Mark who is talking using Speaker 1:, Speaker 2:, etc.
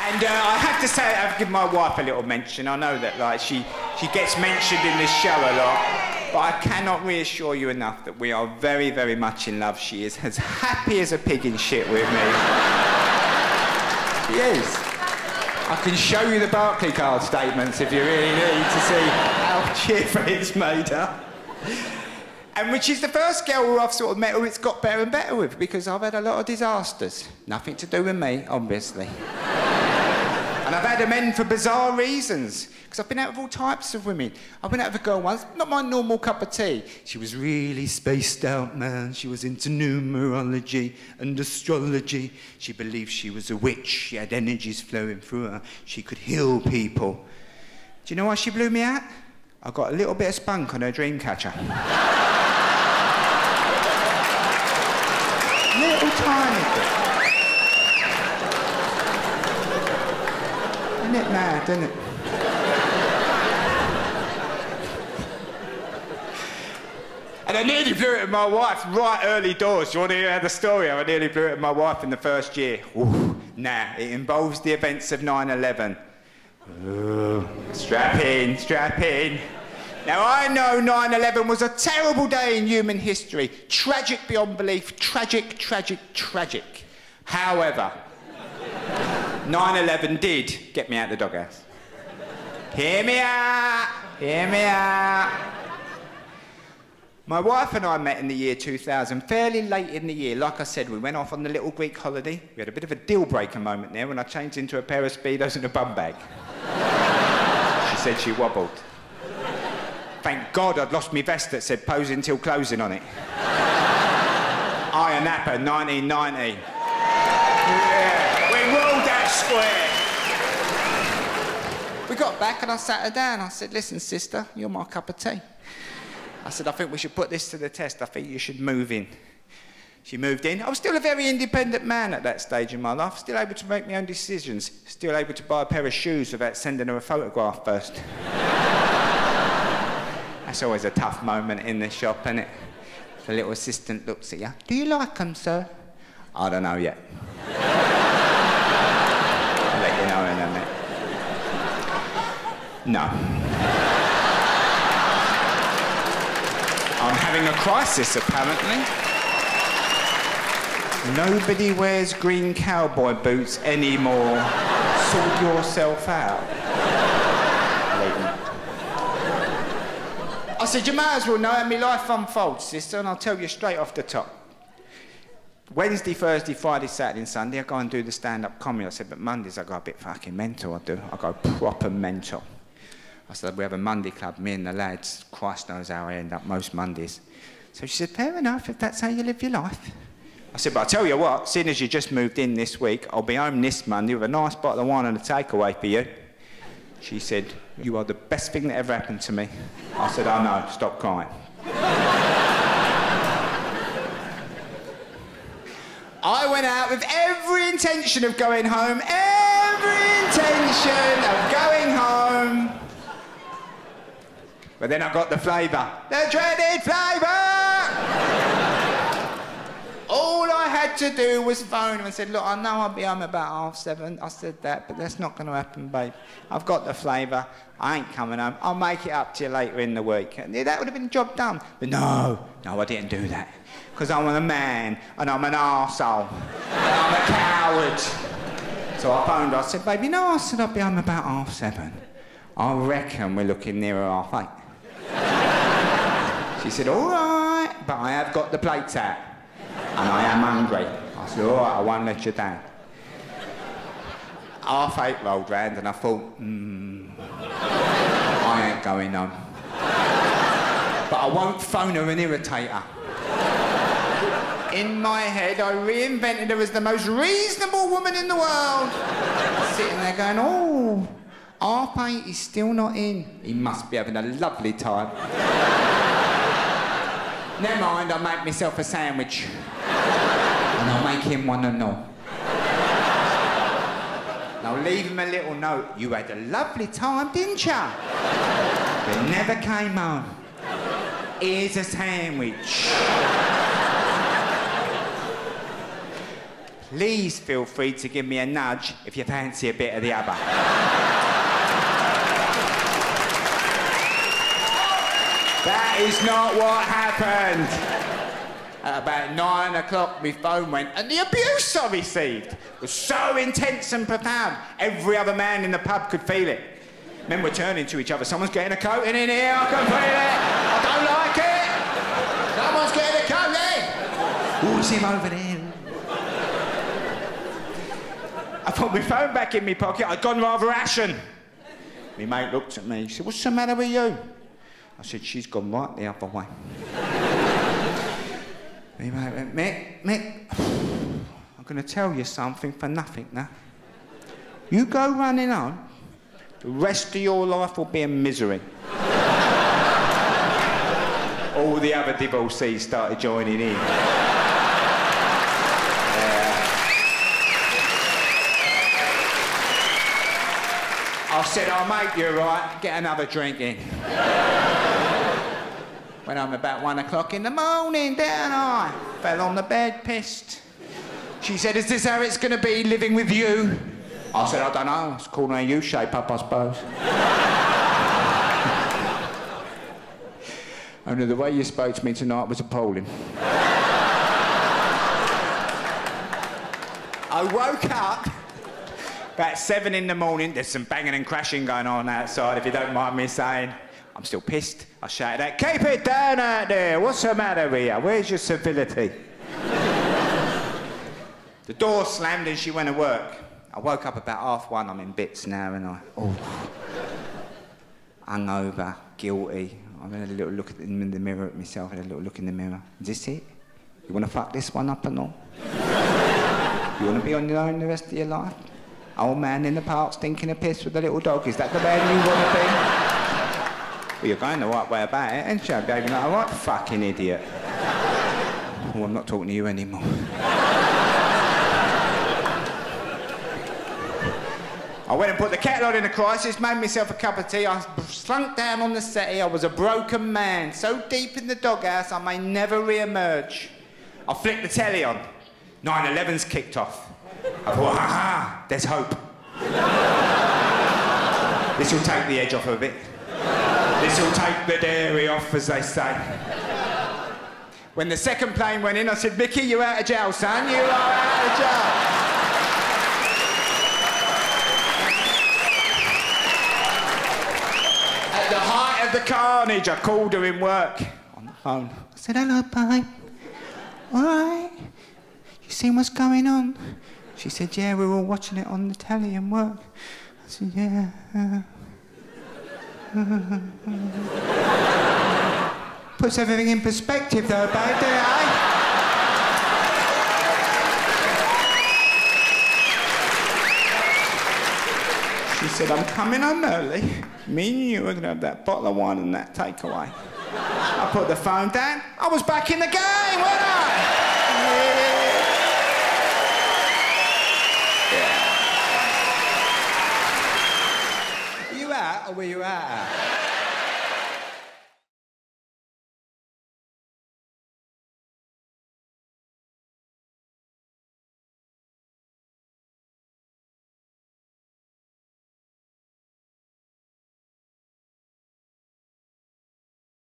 Speaker 1: And I have to say, I've given my wife a little mention. I know that, like, she gets mentioned in this show a lot, but I cannot reassure you enough that we are very, very much in love. She is as happy as a pig in shit with me. She is. I can show you the Barclay card statements if you really need to see how cheerful it's made her. And which is the first girl who I've sort of met who it's got better and better with, because I've had a lot of disasters. Nothing to do with me, obviously. And I've had them end for bizarre reasons, because I've been out with all types of women. I went out with a girl once, not my normal cup of tea. She was really spaced out, man. She was into numerology and astrology. She believed she was a witch. She had energies flowing through her. She could heal people. Do you know why she blew me out? I got a little bit of spunk on her dream catcher. Little tiny bit. Isn't it mad, isn't it? And I nearly blew it at my wife right early doors. Do you want to hear the story? I nearly blew it at my wife in the first year. Ooh, nah, it involves the events of 9/11. Ooh, strap in, strap in. Now, I know 9/11 was a terrible day in human history. Tragic beyond belief. Tragic, tragic, tragic. However, 9/11 did get me out of the doghouse. Hear me out. Hear me out. My wife and I met in the year 2000, fairly late in the year. Like I said, we went off on the little Greek holiday. We had a bit of a deal-breaker moment there when I changed into a pair of Speedos and a bum bag. She said she wobbled. Thank God I'd lost my vest that said posing till closing on it. Iron Apple, 1990. Yeah, we ruled that square. We got back and I sat her down. I said, listen, sister, you're my cup of tea. I said, I think we should put this to the test. I think you should move in. She moved in. I was still a very independent man at that stage in my life, still able to make my own decisions, still able to buy a pair of shoes without sending her a photograph first. That's always a tough moment in the shop, isn't it? The little assistant looks at you. Do you like them, sir? I don't know yet. I'll let you know in a minute. No. I'm having a crisis, apparently. Nobody wears green cowboy boots anymore. Sort yourself out. I said, you might as well know how my life unfolds, sister, and I'll tell you straight off the top. Wednesday, Thursday, Friday, Saturday and Sunday, I go and do the stand-up comedy. I said, but Mondays I go a bit fucking mental, I do. I go proper mental. I said, we have a Monday club, me and the lads. Christ knows how I end up most Mondays. So she said, fair enough, if that's how you live your life. I said, but I tell you what, seeing as you just moved in this week, I'll be home this Monday with a nice bottle of wine and a takeaway for you. She said, you are the best thing that ever happened to me. I said, I know, stop crying. I went out with every intention of going home, every intention of going home. But then I got the flavour. The dreaded flavour! All I had to do was phone him and said, look, I know I'll be home about 7:30. I said that, but that's not going to happen, babe. I've got the flavour. I ain't coming home. I'll make it up to you later in the week. And that would have been the job done. But no, I didn't do that. Because I'm a man, and I'm an arsehole, and I'm a coward. So I phoned her. I said, babe, you know, I said I'll be home about 7:30. I reckon we're looking nearer 8:30. She said, all right, but I have got the plates out. And I am hungry. I said, all right, I won't let you down. 8:30 rolled round and I thought, I ain't going home. But I won't phone her and irritate her. In my head, I reinvented her as the most reasonable woman in the world. Sitting there going, oh, 8:30, he's still not in. He must be having a lovely time. Never mind, I'll make myself a sandwich. And I'll make him one and all. And I'll leave him a little note. You had a lovely time, didn't you? But never came home. Here's a sandwich. please feel free to give me a nudge if you fancy a bit of the other. That is not what happened. At about 9 o'clock, my phone went, and the abuse I received was so intense and profound, every other man in the pub could feel it. Men were turning to each other. Someone's getting a coating in here, I can feel it. I don't like it. Someone's getting a coating. Oh, it's him over there. I put my phone back in my pocket. I'd gone rather ashen. My mate looked at me. He said, what's the matter with you? I said, she's gone right the other way. My mate went, Mick, I'm going to tell you something for nothing now. You go running home, the rest of your life will be a misery. All the other divorcees started joining in. I said, oh, mate, you're right. Get another drink in. When I'm about 1 o'clock in the morning, down I fell on the bed, pissed. She said, is this how it's going to be, living with you? I said, I don't know. It's called a U-shape up, I suppose. Only the way you spoke to me tonight was appalling. I woke up about 7 in the morning. There's some banging and crashing going on outside, if you don't mind me saying. I'm still pissed. I shouted out, keep it down out there. What's the matter with you? Where's your civility? The door slammed and she went to work. I woke up about 1:30. I'm in bits now and hungover, guilty. I had a little look in the mirror at myself, I had a little look in the mirror. Is this it? You want to fuck this one up or not? You want to be on your own the rest of your life? Old man in the park stinking of piss with a little dog. Is that the man you want to be? Well, you're going the right way about it, ain't you, baby? Like a right fucking idiot. Oh, I'm not talking to you anymore. I went and put the kettle on in a crisis, made myself a cup of tea. I slunk down on the settee. I was a broken man, so deep in the doghouse I may never re-emerge. I flicked the telly on. 9/11's kicked off. I thought, ha-ha, there's hope. This will take the edge off a bit. This will take the dairy off, as they say. When the second plane went in, I said, Micky, you're out of jail, son. You are out of jail. At the height of the carnage, I called her in work on the phone. I said, hello, babe. All right? You seen what's going on? She said, yeah, we're all watching it on the telly and work. I said, yeah. Puts everything in perspective, though, babe, doesn't it, eh? She said, I'm coming home early. Me and you are going to have that bottle of wine and that takeaway. I put the phone down. I was back in the game, wasn't I?